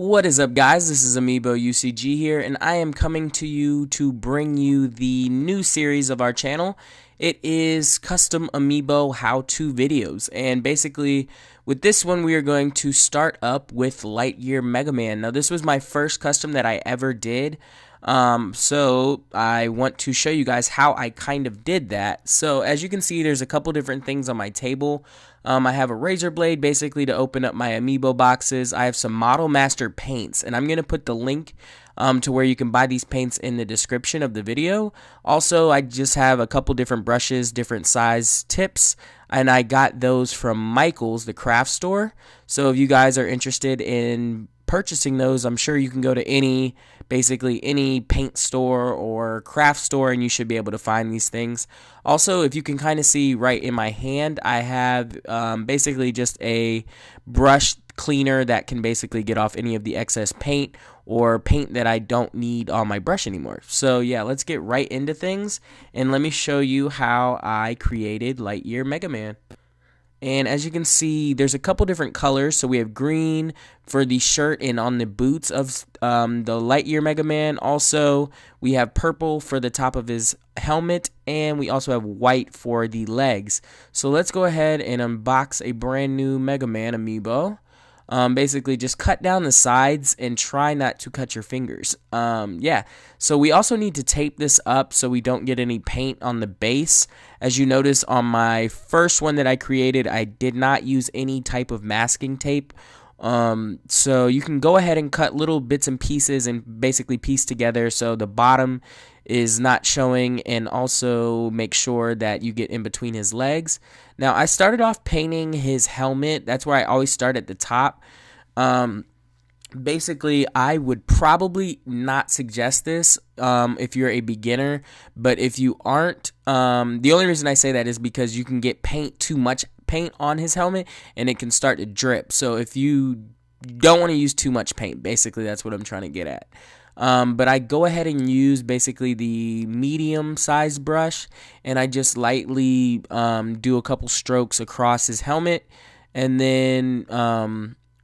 What is up, guys? This is Amiibo UCG here, and I am coming to you to bring you the new series of our channel. It is custom Amiibo how-to videos, and basically with this one we are going to start up with Lightyear Megaman. Now this was my first custom that I ever did, so I want to show you guys how I kind of did that. So as you can see, there's a couple different things on my table. I have a razor blade basically to open up my Amiibo boxes. I have some Model Master paints, and I'm going to put the link to where you can buy these paints in the description of the video. Also, I just have a couple different brushes, different size tips, and I got those from Michael's, the craft store. So if you guys are interested in purchasing those, I'm sure you can go to basically any paint store or craft store, and you should be able to find these things. Also, if you can kind of see right in my hand, I have basically just a brush cleaner that can basically get off any of the excess paint or paint that I don't need on my brush anymore. So yeah, let's get right into things, and let me show you how I created Lightyear Megaman. And as you can see, there's a couple different colors. So we have green for the shirt and on the boots of the Lightyear Megaman. Also, we have purple for the top of his helmet, and we also have white for the legs. So let's go ahead and unbox a brand new Megaman amiibo. Basically just cut down the sides and try not to cut your fingers. Yeah, so we also need to tape this up so we don't get any paint on the base. As you notice on my first one that I created, I did not use any type of masking tape. So you can go ahead and cut little bits and pieces and basically piece together so the bottom is not showing, and also make sure that you get in between his legs. Now I started off painting his helmet. That's where I always start at the top. Basically, I would probably not suggest this if you're a beginner, but if you aren't, the only reason I say that is because you can get too much paint on his helmet and it can start to drip. So if you don't want to use too much paint, basically that's what I'm trying to get at. But I go ahead and use basically the medium sized brush, and I just lightly do a couple strokes across his helmet, and then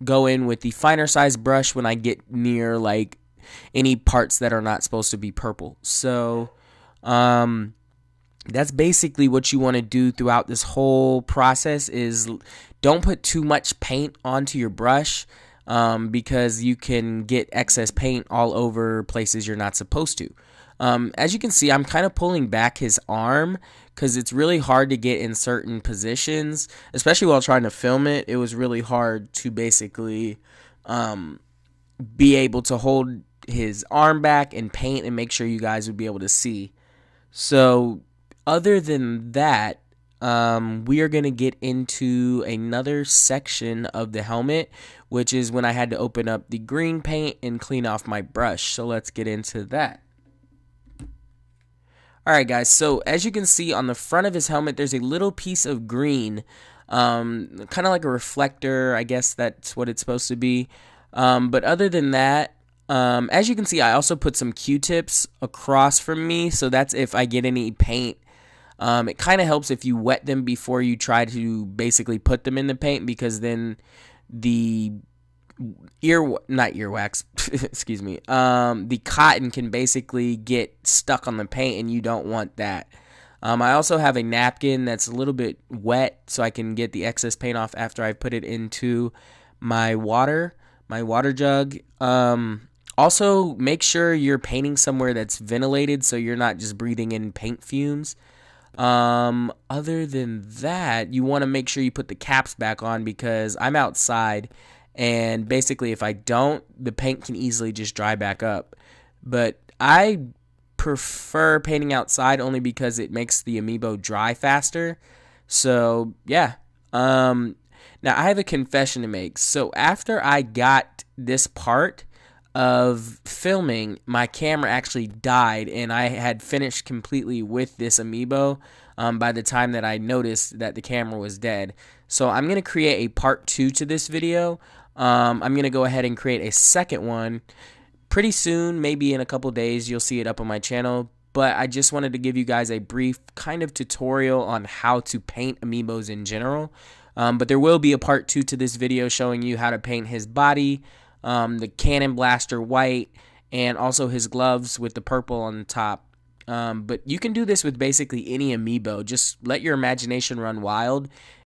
go in with the finer size brush when I get near like any parts that are not supposed to be purple. So that's basically what you want to do throughout this whole process, is don't put too much paint onto your brush, because you can get excess paint all over places you're not supposed to. As you can see, I'm kind of pulling back his arm because it's really hard to get in certain positions, especially while trying to film it. It was really hard to basically be able to hold his arm back and paint and make sure you guys would be able to see. So other than that, we are going to get into another section of the helmet, which is when I had to open up the green paint and clean off my brush. So let's get into that. Alright guys, so as you can see on the front of his helmet, there's a little piece of green, kind of like a reflector. I guess that's what it's supposed to be. But other than that, as you can see, I also put some Q-tips across from me, so that's if I get any paint. It kind of helps if you wet them before you try to basically put them in the paint, because then the excuse me, the cotton can basically get stuck on the paint, and you don't want that. I also have a napkin that's a little bit wet, so I can get the excess paint off after I put it into my water jug. Also, make sure you're painting somewhere that's ventilated, so you're not just breathing in paint fumes. Other than that, you want to make sure you put the caps back on, because I'm outside, and basically if I don't, the paint can easily just dry back up. But I prefer painting outside only because it makes the amiibo dry faster. So yeah. Now I have a confession to make. So after I got this part of filming, my camera actually died, and I had finished completely with this amiibo by the time that I noticed that the camera was dead. So I'm going to create a part 2 to this video. I'm going to go ahead and create a second one pretty soon, maybe in a couple days. You'll see it up on my channel, but I just wanted to give you guys a brief kind of tutorial on how to paint amiibos in general. But there will be a part 2 to this video showing you how to paint his body, the cannon blaster white, and also his gloves with the purple on the top. But you can do this with basically any amiibo. Just let your imagination run wild.